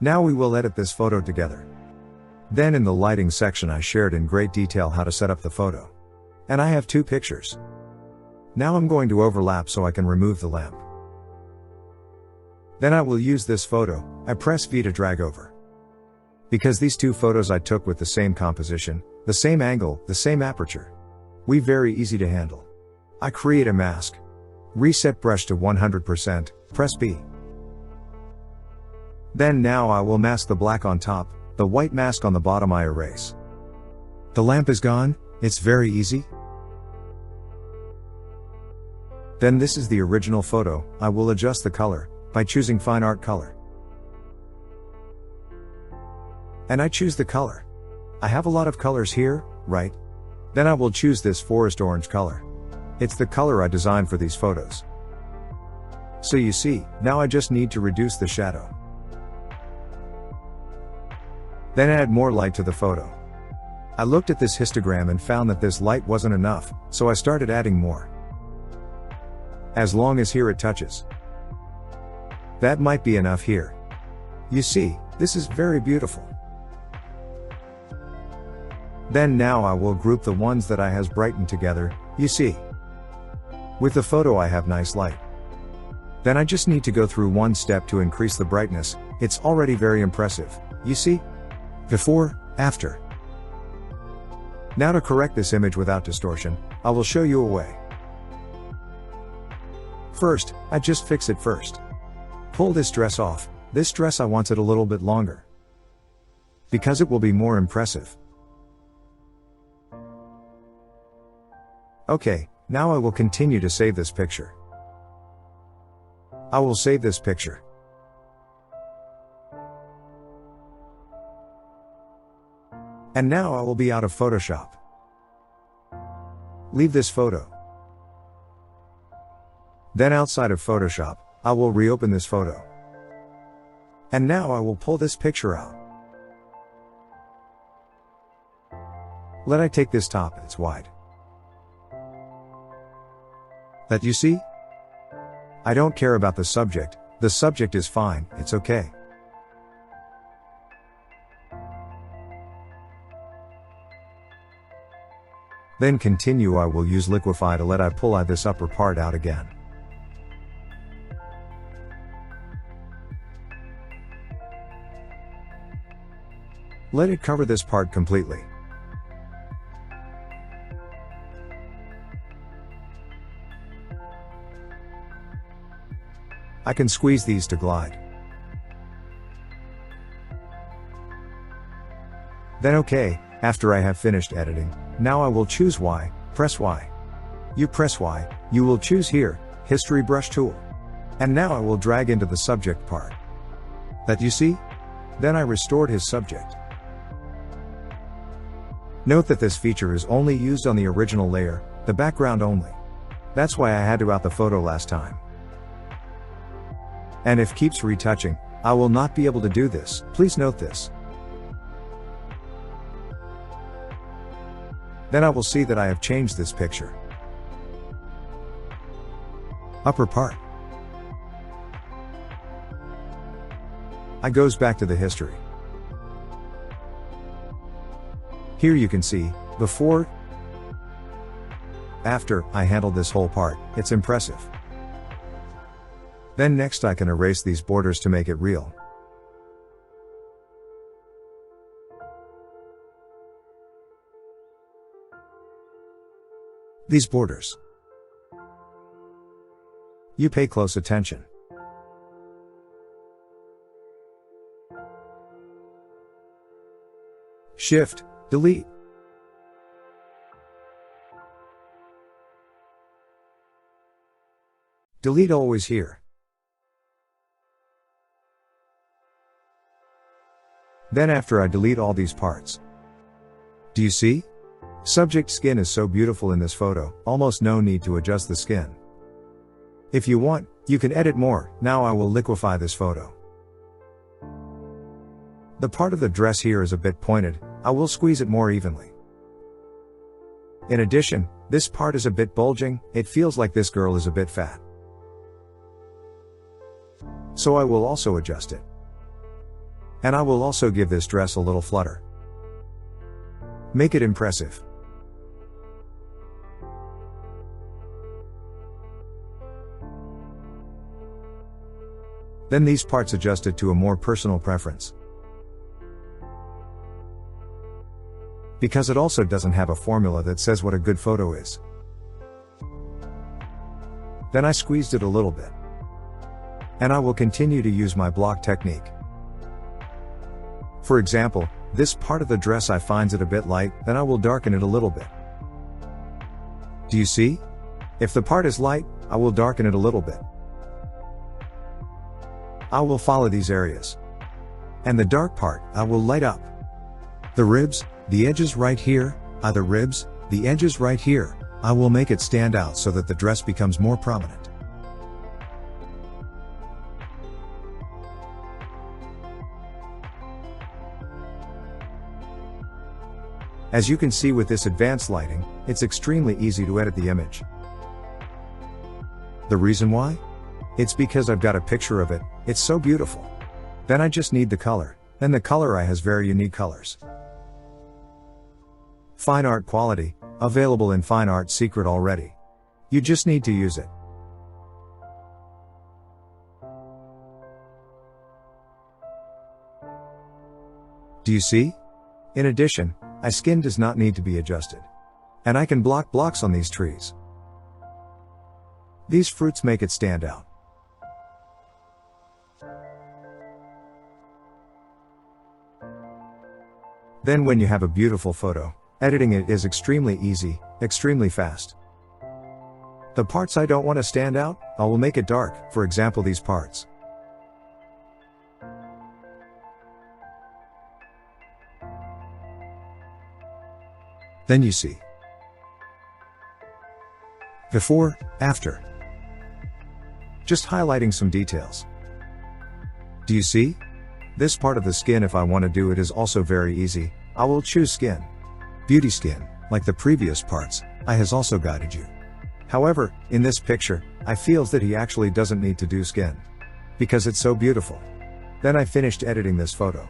Now we will edit this photo together. Then in the lighting section I shared in great detail how to set up the photo. And I have two pictures. Now I'm going to overlap so I can remove the lamp. Then I will use this photo, I press V to drag over. Because these two photos I took with the same composition, the same angle, the same aperture. We very easy to handle. I create a mask. Reset brush to 100%, press B. Then now I will mask the black on top, the white mask on the bottom I erase. The lamp is gone, it's very easy. Then this is the original photo, I will adjust the color, by choosing FineArt color. And I choose the color. I have a lot of colors here, right? Then I will choose this forest orange color. It's the color I designed for these photos. So you see, now I just need to reduce the shadow. Then add more light to the photo. I looked at this histogram and found that this light wasn't enough, so I started adding more. As long as here it touches. That might be enough here. You see, this is very beautiful. Then now I will group the ones that I has brightened together, you see. With the photo I have nice light. Then I just need to go through one step to increase the brightness, it's already very impressive, you see? Before, after. Now to correct this image without distortion, I will show you a way. First, I just fix it first. Pull this dress off, this dress I want it a little bit longer. Because it will be more impressive. Okay, now I will continue to save this picture. I will save this picture. And now I will be out of Photoshop. Leave this photo. Then outside of Photoshop, I will reopen this photo. And now I will pull this picture out. Let I take this top, it's wide. That you see? I don't care about the subject is fine, it's okay. Then continue I will use liquify to let I pull this upper part out again. Let it cover this part completely. I can squeeze these to glide. Then okay, after I have finished editing, now I will choose Y, press Y. You press Y, you will choose here, History Brush Tool. And now I will drag into the subject part. That you see? Then I restored his subject. Note that this feature is only used on the original layer, the background only. That's why I had to out the photo last time. And if keeps retouching, I will not be able to do this, please note this. Then I will see that I have changed this picture. Upper part. I goes back to the history. Here you can see, before, after, I handled this whole part, it's impressive. Then next I can erase these borders to make it real. These borders. You pay close attention. Shift, delete. Delete always here. Then after I delete all these parts. Do you see? Subject skin is so beautiful in this photo, almost no need to adjust the skin. If you want, you can edit more. Now I will liquify this photo. The part of the dress here is a bit pointed, I will squeeze it more evenly. In addition, this part is a bit bulging, it feels like this girl is a bit fat. So I will also adjust it. And I will also give this dress a little flutter. Make it impressive. Then these parts adjusted to a more personal preference. Because it also doesn't have a formula that says what a good photo is. Then I squeezed it a little bit. And I will continue to use my block technique. For example, this part of the dress I finds it a bit light, then I will darken it a little bit. Do you see? If the part is light, I will darken it a little bit. I will follow these areas. And the dark part, I will light up. The ribs, the edges right here, the ribs, the edges right here, I will make it stand out so that the dress becomes more prominent. As you can see with this advanced lighting, it's extremely easy to edit the image. The reason why? It's because I've got a picture of it, it's so beautiful. Then I just need the color, and the color I has very unique colors. Fine art quality, available in FineArt Secret already. You just need to use it. Do you see? In addition, my skin does not need to be adjusted. And I can block blocks on these trees. These fruits make it stand out. Then when you have a beautiful photo, editing it is extremely easy, extremely fast. The parts I don't want to stand out, I will make it dark, for example these parts. Then you see. Before, after. Just highlighting some details. Do you see? This part of the skin, if I want to do it, is also very easy. I will choose skin. Beauty skin, like the previous parts, I has also guided you. However, in this picture, I feels that he actually doesn't need to do skin. Because it's so beautiful. Then I finished editing this photo.